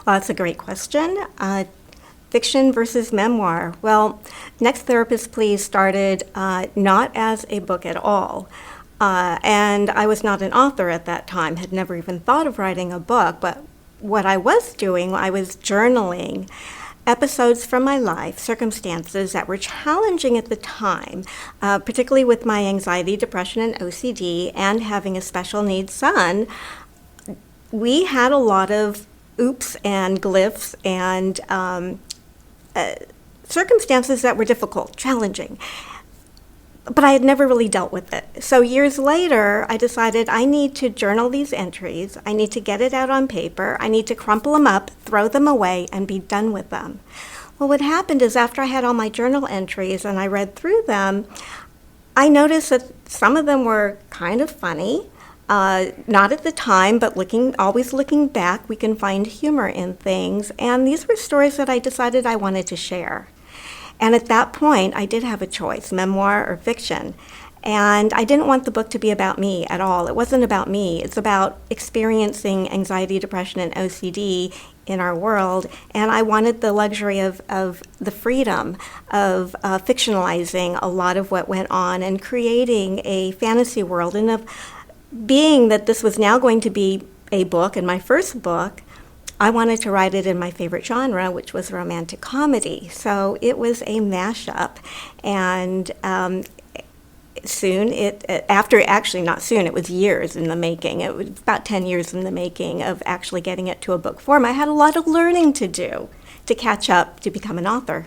Well, that's a great question. Fiction versus memoir. Well, Next Therapist Please started not as a book at all. And I was not an author at that time, had never even thought of writing a book. But what I was doing, I was journaling episodes from my life, circumstances that were challenging at the time, particularly with my anxiety, depression, and OCD, and having a special needs son. We had a lot of oops and glyphs and circumstances that were difficult, challenging. But I had never really dealt with it. So years later, I decided I need to journal these entries. I need to get it out on paper. I need to crumple them up, throw them away, and be done with them. Well, what happened is after I had all my journal entries and I read through them, I noticed that some of them were kind of funny. Not at the time, but always looking back, we can find humor in things. And these were stories that I decided I wanted to share. And at that point, I did have a choice, memoir or fiction. And I didn't want the book to be about me at all. It wasn't about me. It's about experiencing anxiety, depression, and OCD in our world. And I wanted the luxury of the freedom of fictionalizing a lot of what went on and creating a fantasy world. And of being that this was now going to be a book, and my first book, I wanted to write it in my favorite genre, which was romantic comedy. So it was a mashup. And it was years in the making. It was about 10 years in the making of actually getting it to a book form. I had a lot of learning to do to catch up to become an author.